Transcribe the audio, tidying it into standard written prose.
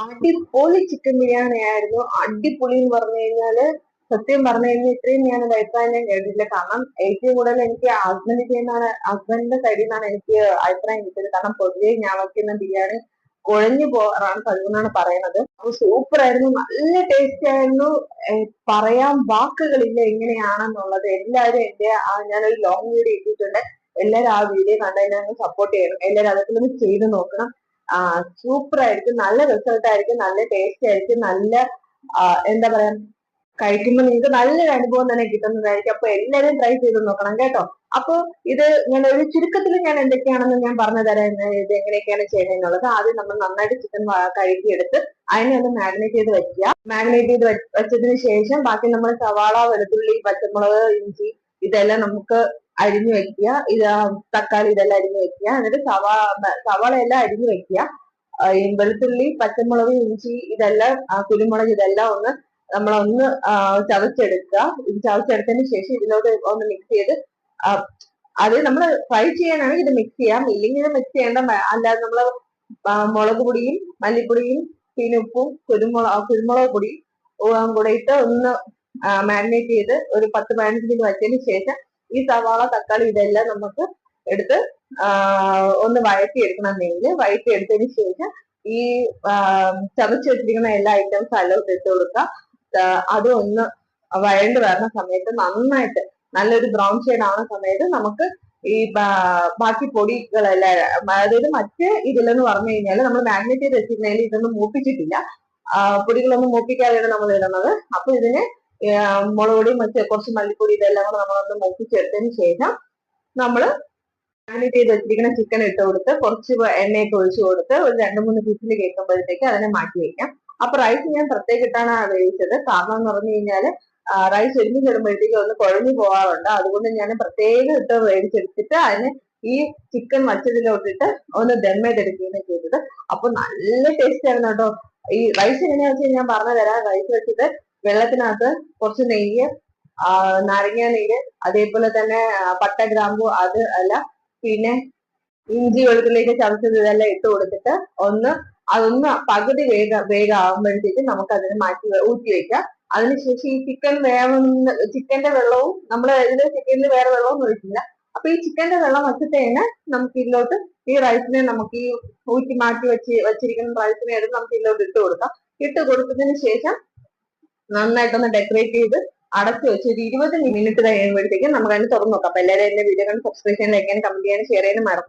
അടിപൊളി ചിക്കൻ ബിരിയാണി ആയിരുന്നു. അടിപൊളി എന്ന് പറഞ്ഞു കഴിഞ്ഞാല് സത്യം പറഞ്ഞു കഴിഞ്ഞാൽ ഇത്രയും ഞാൻ അഭിപ്രായം കേട്ടിട്ടില്ല. കാരണം ഏറ്റവും കൂടുതൽ എനിക്ക് ഹസ്ബൻഡിന്റെ സൈഡിൽ നിന്നാണ് എനിക്ക് അഭിപ്രായം കിട്ടിയത്. കാരണം പൊതുവെ ഞാൻ വയ്ക്കുന്ന ബിരിയാണി കുഴഞ്ഞു പോകാറാണ് പതിവെന്നാണ് പറയുന്നത്. അപ്പൊ സൂപ്പർ ആയിരുന്നു, നല്ല ടേസ്റ്റ് ആയിരുന്നു. പറയാൻ വാക്കുകളില്ല എങ്ങനെയാണെന്നുള്ളത്. എല്ലാവരും ഞാനൊരു ലോങ് വീഡിയോ ഇട്ടിട്ടുണ്ട്. എല്ലാവരും ആ വീഡിയോ കണ്ടതിനെ സപ്പോർട്ട് ചെയ്യണം. എല്ലാവരും അതൊക്കെ ഒന്ന് ചെയ്ത് നോക്കണം. സൂപ്പർ ആയിരിക്കും, നല്ല റിസൾട്ട് ആയിരിക്കും, നല്ല ടേസ്റ്റ് ആയിരിക്കും, നല്ല എന്താ പറയാ, കഴിക്കുമ്പോൾ നിങ്ങൾക്ക് നല്ലൊരു അനുഭവം തന്നെ കിട്ടുന്നതായിരിക്കും. അപ്പൊ എല്ലാവരും ട്രൈ ചെയ്ത് നോക്കണം കേട്ടോ. അപ്പൊ ഇത് ഞാൻ ഒരു ചുരുക്കത്തിൽ ഞാൻ എന്തൊക്കെയാണെന്ന് ഞാൻ പറഞ്ഞു തരാം, ഇത് എങ്ങനെയൊക്കെയാണ് ചെയ്യുന്നതെന്നുള്ളത്. ആദ്യം നമ്മൾ നന്നായിട്ട് ചിക്കൻ കഴുകിയെടുത്ത് അതിനെ ഒന്ന് മാഗ്നേറ്റ് ചെയ്ത് വെക്കുക. മാഗ്നേറ്റ് ചെയ്ത് വെച്ചതിന് ശേഷം ബാക്കി നമ്മൾ സവാള, വെളുത്തുള്ളി, പച്ചമുളക്, ഇഞ്ചി ഇതെല്ലാം നമുക്ക് അരിഞ്ഞു വെക്കുക. തക്കാളി ഇതെല്ലാം അരിഞ്ഞു വെക്കുക. എന്നിട്ട് സവാള എല്ലാം അരിഞ്ഞു വെക്കുക. ഈ വെളുത്തുള്ളി, പച്ചമുളക്, ഇഞ്ചി ഇതെല്ലാം, കുരുമുളക് ഇതെല്ലാം നമ്മളൊന്ന് ചതച്ചെടുക്കുക. ഇത് ചതച്ചെടുത്തതിന് ശേഷം ഇതിലോട്ട് ഒന്ന് മിക്സ് ചെയ്ത് അത് നമ്മൾ ഫ്രൈ ചെയ്യാനാണെങ്കിൽ ഇത് മിക്സ് ചെയ്യാം, ഇല്ലെങ്കിൽ ഇത് മിക്സ് ചെയ്യേണ്ട. അല്ലാതെ നമ്മൾ മുളക് പൊടിയും മല്ലിപ്പൊടിയും പിന്നെ ഉപ്പും കുരുമുളക് പൊടിയും കൂടെ ഇട്ട് ഒന്ന് മാരിനേറ്റ് ചെയ്ത് ഒരു 10-15 മിനിറ്റ് വെച്ചതിന് ശേഷം ഈ സവാള, തക്കാളി ഇതെല്ലാം നമുക്ക് എടുത്ത് ഒന്ന് വഴറ്റിയെടുക്കണം. വഴറ്റിയെടുത്തതിന് ശേഷം ഈ ചതച്ച് വെച്ചിരിക്കുന്ന എല്ലാ ഐറ്റംസും അതിലോട്ട് ഇട്ട് കൊടുക്കുക. അത് ഒന്ന് വഴണ്ട് വരുന്ന സമയത്ത് നന്നായിട്ട് നല്ലൊരു ബ്രൗൺ ഷെയ്ഡ് ആവുന്ന സമയത്ത് നമുക്ക് ഈ ബാക്കി പൊടികളെല്ലാം, അതായത് മറ്റ് ഇതിലെന്ന് പറഞ്ഞു കഴിഞ്ഞാൽ നമ്മൾ മാഗ്നേറ്റ് ചെയ്ത് വെച്ചിരുന്നതിൽ ഇതൊന്നും മൂപ്പിച്ചിട്ടില്ല. പൊടികളൊന്നും മൂപ്പിക്കാതെയാണ് നമ്മൾ ഇടുന്നത്. അപ്പൊ ഇതിന് മുളക് പൊടിയും കുറച്ച് മല്ലിപ്പൊടി ഇതെല്ലാം കൂടെ നമ്മളൊന്ന് മൂപ്പിച്ചെടുത്തതിന് ശേഷം നമ്മൾ മാഗ്നേറ്റ് ചെയ്ത് വെച്ചിരിക്കുന്ന ചിക്കൻ ഇട്ട് കൊടുത്ത് കുറച്ച് എണ്ണയൊക്കെ ഒഴിച്ചു കൊടുത്ത് ഒരു 2-3 പീസിൽ കേൾക്കുമ്പോഴത്തേക്ക് അതിനെ മാറ്റി വെക്കാം. അപ്പൊ റൈസ് ഞാൻ പ്രത്യേകം ഇട്ടാണ് വേവിച്ചത്. കാരണം എന്ന് പറഞ്ഞു കഴിഞ്ഞാല് റൈസ് ഒരുമിച്ചിടുമ്പോഴത്തേക്ക് ഒന്ന് കുഴഞ്ഞു പോകാറുണ്ട്. അതുകൊണ്ട് ഞാൻ പ്രത്യേകം ഇട്ട് വേവിച്ചെടുത്തിട്ട് അതിന് ഈ ചിക്കൻ വച്ചതിലോട്ടിട്ട് ഒന്ന് ദം ചെയ്തെടുക്കുകയാണ് ചെയ്തത്. അപ്പൊ നല്ല ടേസ്റ്റ് ആയിരുന്നു കേട്ടോ. ഈ റൈസ് എങ്ങനെയാ വെച്ചാൽ ഞാൻ പറഞ്ഞു തരാം. റൈസ് വെച്ചിട്ട് വെള്ളത്തിനകത്ത് കുറച്ച് നെയ്യ്, നാരങ്ങ നീര്, അതേപോലെ തന്നെ പട്ട, ഗ്രാമ്പു അത് അല്ല, പിന്നെ ഇഞ്ചി, വെളുത്തുള്ളിയൊക്കെ ചതച്ചത് ഇതെല്ലാം ഇട്ട് കൊടുത്തിട്ട് അതൊന്ന് പകുതി വേഗമാകുമ്പോഴത്തേക്ക് നമുക്ക് അതിനെ ഊറ്റി വെക്കാം. അതിനുശേഷം ഈ ചിക്കന്റെ വെള്ളവും നമ്മൾ ചിക്കനിൽ വേറെ വെള്ളവും ഒഴിക്കില്ല. അപ്പൊ ഈ ചിക്കന്റെ വെള്ളം വച്ചിട്ട് തന്നെ നമുക്ക് ഇതിലോട്ട് ഈ റൈസിനെ നമുക്ക് ഈ ഊറ്റി മാറ്റി വെച്ചിരിക്കുന്ന റൈസിനെ എടുത്ത് നമുക്ക് ഇതിലോട്ട് ഇട്ട് കൊടുക്കാം. ഇട്ട് കൊടുത്തതിന് ശേഷം നന്നായിട്ടൊന്ന് ഡെക്കറേറ്റ് ചെയ്ത് അടച്ചു വെച്ച് ഒരു 20 മിനിറ്റ് കഴിയുമ്പോഴത്തേക്കും നമുക്ക് അതിന് തുറന്നു നോക്കാം. അപ്പൊ എല്ലാവരും എന്റെ വീഡിയോ കണ്ട് സബ്സ്ക്രൈബ് ചെയ്യാൻ, ലൈക്ക് ചെയ്യാൻ, കമന്റ് ചെയ്യാൻ, ഷെയർ ചെയ്യാൻ മറക്കും.